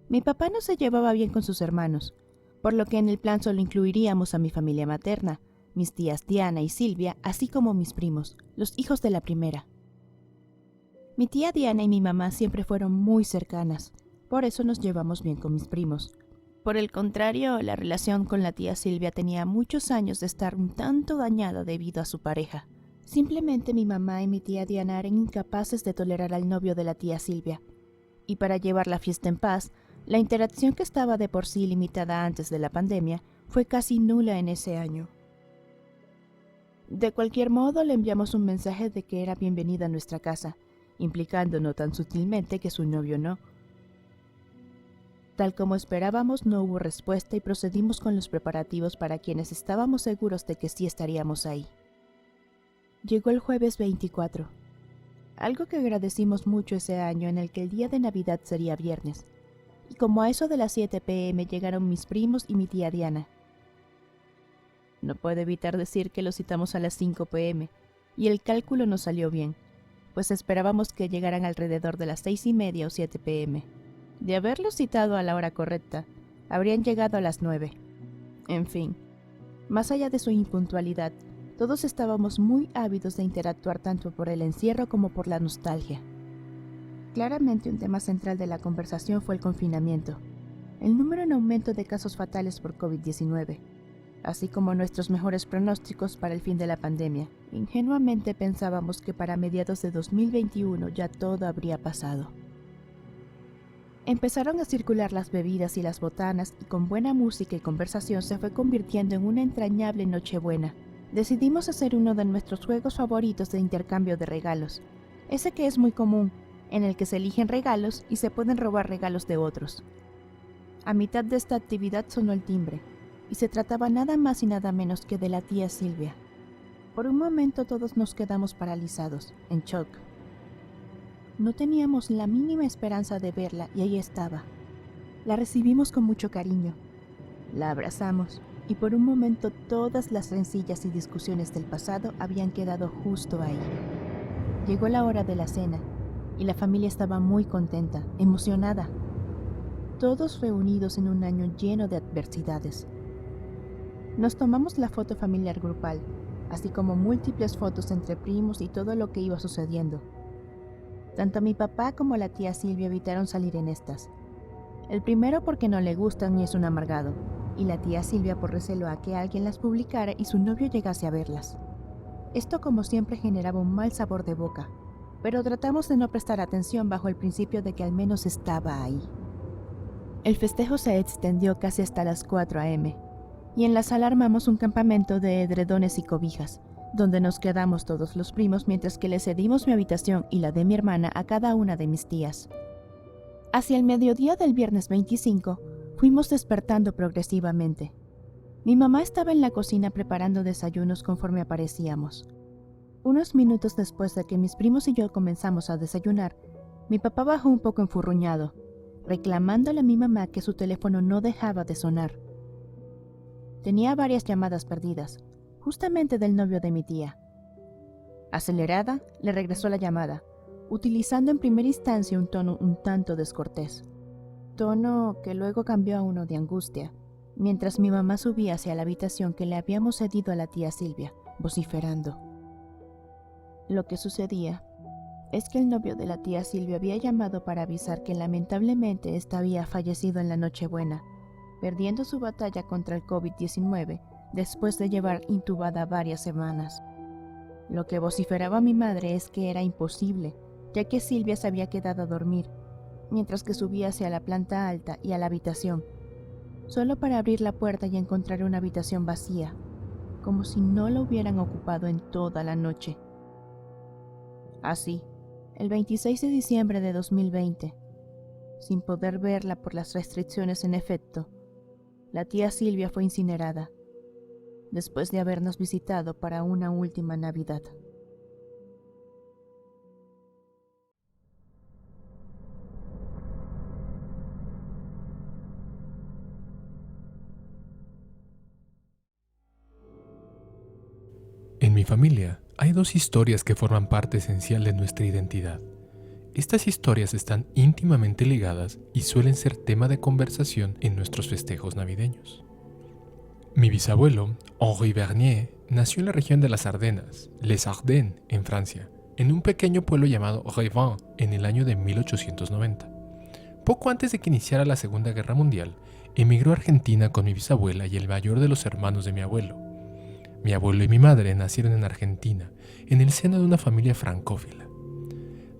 Mi papá no se llevaba bien con sus hermanos, por lo que en el plan solo incluiríamos a mi familia materna, mis tías Diana y Silvia, así como mis primos, los hijos de la primera. Mi tía Diana y mi mamá siempre fueron muy cercanas, por eso nos llevamos bien con mis primos. Por el contrario, la relación con la tía Silvia tenía muchos años de estar un tanto dañada debido a su pareja. Simplemente mi mamá y mi tía Diana eran incapaces de tolerar al novio de la tía Silvia, y para llevar la fiesta en paz, la interacción que estaba de por sí limitada antes de la pandemia fue casi nula en ese año. De cualquier modo, le enviamos un mensaje de que era bienvenida a nuestra casa, implicando no tan sutilmente que su novio no. Tal como esperábamos, no hubo respuesta y procedimos con los preparativos para quienes estábamos seguros de que sí estaríamos ahí. Llegó el jueves 24, algo que agradecimos mucho ese año, en el que el día de Navidad sería viernes, y como a eso de las 7 p.m. llegaron mis primos y mi tía Diana. No puedo evitar decir que los citamos a las 5 p.m., y el cálculo nos salió bien, pues esperábamos que llegaran alrededor de las 6:30 o 7 p.m. De haberlos citado a la hora correcta, habrían llegado a las 9. En fin, más allá de su impuntualidad, todos estábamos muy ávidos de interactuar tanto por el encierro como por la nostalgia. Claramente un tema central de la conversación fue el confinamiento, el número en aumento de casos fatales por COVID-19, así como nuestros mejores pronósticos para el fin de la pandemia. Ingenuamente pensábamos que para mediados de 2021 ya todo habría pasado. Empezaron a circular las bebidas y las botanas, y con buena música y conversación se fue convirtiendo en una entrañable Nochebuena. Decidimos hacer uno de nuestros juegos favoritos de intercambio de regalos, ese que es muy común, en el que se eligen regalos y se pueden robar regalos de otros. A mitad de esta actividad sonó el timbre, y se trataba nada más y nada menos que de la tía Silvia. Por un momento todos nos quedamos paralizados, en shock. No teníamos la mínima esperanza de verla y ahí estaba. La recibimos con mucho cariño. La abrazamos y por un momento todas las rencillas y discusiones del pasado habían quedado justo ahí. Llegó la hora de la cena y la familia estaba muy contenta, emocionada. Todos reunidos en un año lleno de adversidades. Nos tomamos la foto familiar grupal, así como múltiples fotos entre primos y todo lo que iba sucediendo. Tanto mi papá como la tía Silvia evitaron salir en estas. El primero porque no le gustan y es un amargado, y la tía Silvia por recelo a que alguien las publicara y su novio llegase a verlas. Esto como siempre generaba un mal sabor de boca, pero tratamos de no prestar atención bajo el principio de que al menos estaba ahí. El festejo se extendió casi hasta las 4 a.m., y en la sala armamos un campamento de edredones y cobijas, donde nos quedamos todos los primos mientras que le cedimos mi habitación y la de mi hermana a cada una de mis tías. Hacia el mediodía del viernes 25, fuimos despertando progresivamente. Mi mamá estaba en la cocina preparando desayunos conforme aparecíamos. Unos minutos después de que mis primos y yo comenzamos a desayunar, mi papá bajó un poco enfurruñado, reclamándole a mi mamá que su teléfono no dejaba de sonar. Tenía varias llamadas perdidas, justamente del novio de mi tía. Acelerada, le regresó la llamada, utilizando en primera instancia un tono un tanto descortés, tono que luego cambió a uno de angustia, mientras mi mamá subía hacia la habitación que le habíamos cedido a la tía Silvia, vociferando. Lo que sucedía es que el novio de la tía Silvia había llamado para avisar que lamentablemente ésta había fallecido en la Nochebuena, perdiendo su batalla contra el COVID-19 después de llevar intubada varias semanas. Lo que vociferaba mi madre es que era imposible, ya que Silvia se había quedado a dormir, mientras que subía hacia la planta alta y a la habitación, solo para abrir la puerta y encontrar una habitación vacía, como si no la hubieran ocupado en toda la noche. Así, el 26 de diciembre de 2020, sin poder verla por las restricciones en efecto, la tía Silvia fue incinerada, después de habernos visitado para una última Navidad. En mi familia hay dos historias que forman parte esencial de nuestra identidad. Estas historias están íntimamente ligadas y suelen ser tema de conversación en nuestros festejos navideños. Mi bisabuelo, Henri Bernier, nació en la región de las Ardenas, Les Ardennes, en Francia, en un pequeño pueblo llamado Revin en el año de 1890. Poco antes de que iniciara la Segunda Guerra Mundial, emigró a Argentina con mi bisabuela y el mayor de los hermanos de mi abuelo. Mi abuelo y mi madre nacieron en Argentina, en el seno de una familia francófila.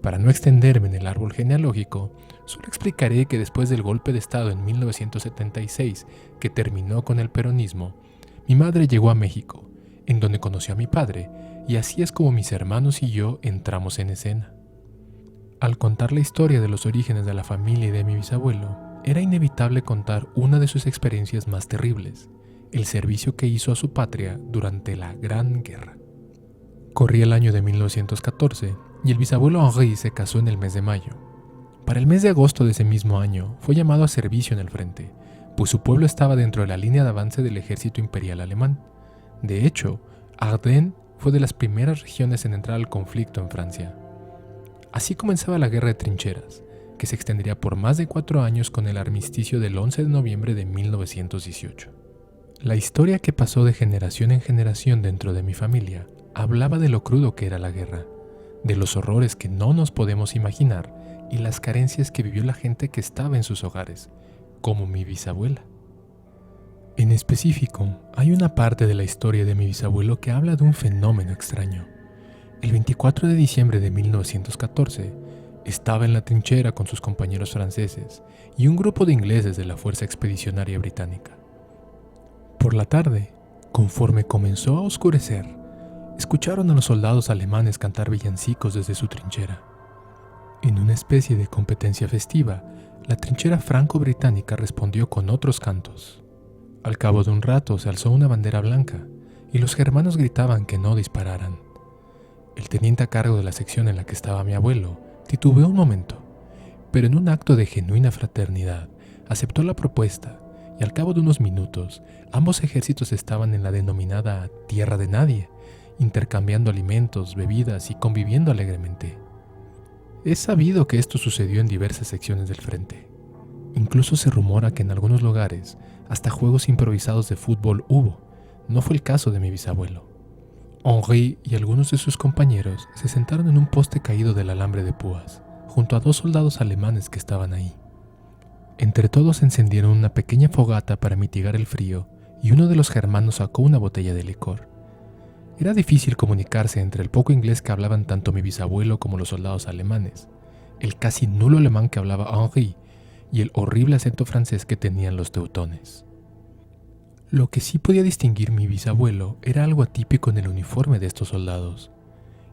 Para no extenderme en el árbol genealógico, solo explicaré que después del golpe de Estado en 1976, que terminó con el peronismo, mi madre llegó a México, en donde conoció a mi padre, y así es como mis hermanos y yo entramos en escena. Al contar la historia de los orígenes de la familia y de mi bisabuelo, era inevitable contar una de sus experiencias más terribles, el servicio que hizo a su patria durante la Gran Guerra. Corría el año de 1914 y el bisabuelo Henri se casó en el mes de mayo. Para el mes de agosto de ese mismo año fue llamado a servicio en el frente, pues su pueblo estaba dentro de la línea de avance del ejército imperial alemán. De hecho, Ardennes fue de las primeras regiones en entrar al conflicto en Francia. Así comenzaba la guerra de trincheras, que se extendería por más de 4 años con el armisticio del 11 de noviembre de 1918. La historia que pasó de generación en generación dentro de mi familia hablaba de lo crudo que era la guerra, de los horrores que no nos podemos imaginar y las carencias que vivió la gente que estaba en sus hogares, como mi bisabuela. En específico, hay una parte de la historia de mi bisabuelo que habla de un fenómeno extraño. El 24 de diciembre de 1914, estaba en la trinchera con sus compañeros franceses y un grupo de ingleses de la Fuerza Expedicionaria Británica. Por la tarde, conforme comenzó a oscurecer, escucharon a los soldados alemanes cantar villancicos desde su trinchera. En una especie de competencia festiva, la trinchera franco-británica respondió con otros cantos. Al cabo de un rato se alzó una bandera blanca y los germanos gritaban que no dispararan. El teniente a cargo de la sección en la que estaba mi abuelo titubeó un momento, pero en un acto de genuina fraternidad aceptó la propuesta y al cabo de unos minutos ambos ejércitos estaban en la denominada Tierra de Nadie, intercambiando alimentos, bebidas y conviviendo alegremente. Es sabido que esto sucedió en diversas secciones del frente. Incluso se rumora que en algunos lugares hasta juegos improvisados de fútbol hubo. No fue el caso de mi bisabuelo. Henri y algunos de sus compañeros se sentaron en un poste caído del alambre de púas, junto a 2 soldados alemanes que estaban ahí. Entre todos encendieron una pequeña fogata para mitigar el frío y uno de los germanos sacó una botella de licor. Era difícil comunicarse entre el poco inglés que hablaban tanto mi bisabuelo como los soldados alemanes, el casi nulo alemán que hablaba Henri y el horrible acento francés que tenían los teutones. Lo que sí podía distinguir mi bisabuelo era algo atípico en el uniforme de estos soldados.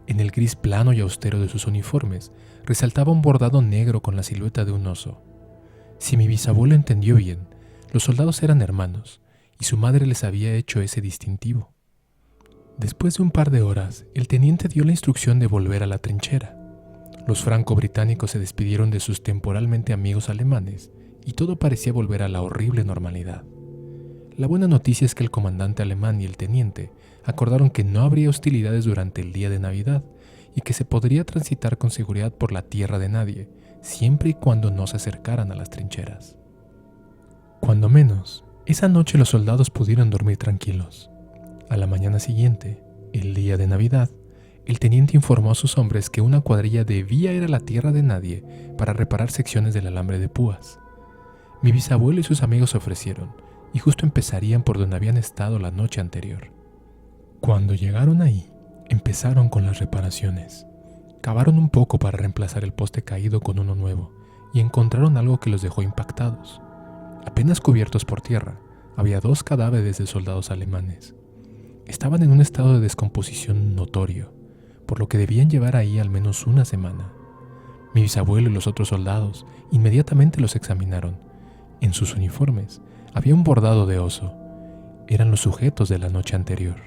En el gris plano y austero de sus uniformes resaltaba un bordado negro con la silueta de un oso. Si mi bisabuelo entendió bien, los soldados eran hermanos y su madre les había hecho ese distintivo. Después de un par de horas, el teniente dio la instrucción de volver a la trinchera. Los franco-británicos se despidieron de sus temporalmente amigos alemanes y todo parecía volver a la horrible normalidad. La buena noticia es que el comandante alemán y el teniente acordaron que no habría hostilidades durante el día de Navidad y que se podría transitar con seguridad por la Tierra de Nadie, siempre y cuando no se acercaran a las trincheras. Cuando menos, esa noche los soldados pudieron dormir tranquilos. A la mañana siguiente, el día de Navidad, el teniente informó a sus hombres que una cuadrilla debía ir a la Tierra de Nadie para reparar secciones del alambre de púas. Mi bisabuelo y sus amigos se ofrecieron, y justo empezarían por donde habían estado la noche anterior. Cuando llegaron ahí, empezaron con las reparaciones. Cavaron un poco para reemplazar el poste caído con uno nuevo, y encontraron algo que los dejó impactados. Apenas cubiertos por tierra, había 2 cadáveres de soldados alemanes. Estaban en un estado de descomposición notorio, por lo que debían llevar ahí al menos una semana. Mi bisabuelo y los otros soldados inmediatamente los examinaron. En sus uniformes había un bordado de oso. Eran los sujetos de la noche anterior.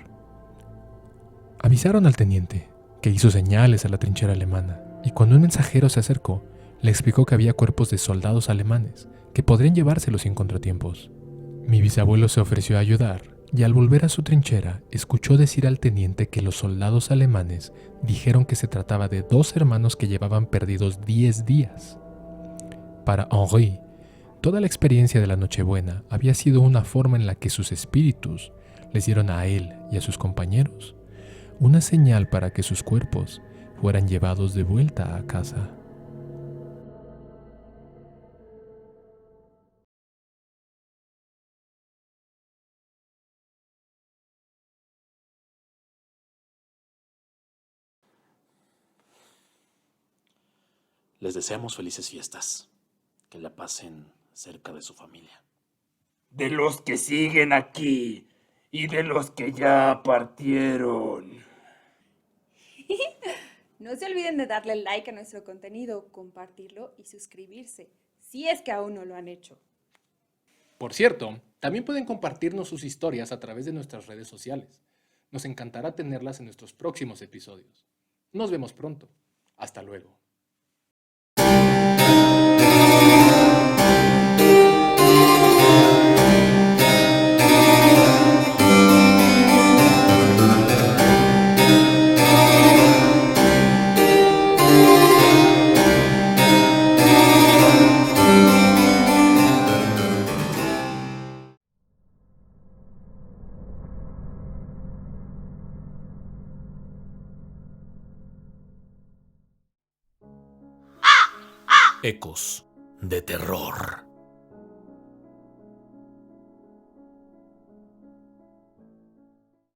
Avisaron al teniente, que hizo señales a la trinchera alemana, y cuando un mensajero se acercó, le explicó que había cuerpos de soldados alemanes que podrían llevárselos sin contratiempos. Mi bisabuelo se ofreció a ayudar, y al volver a su trinchera, escuchó decir al teniente que los soldados alemanes dijeron que se trataba de 2 hermanos que llevaban perdidos 10 días. Para Henri, toda la experiencia de la Nochebuena había sido una forma en la que sus espíritus les dieron a él y a sus compañeros una señal para que sus cuerpos fueran llevados de vuelta a casa. Les deseamos felices fiestas, que la pasen cerca de su familia. De los que siguen aquí y de los que ya partieron. No se olviden de darle like a nuestro contenido, compartirlo y suscribirse, si es que aún no lo han hecho. Por cierto, también pueden compartirnos sus historias a través de nuestras redes sociales. Nos encantará tenerlas en nuestros próximos episodios. Nos vemos pronto. Hasta luego. Ecos de terror.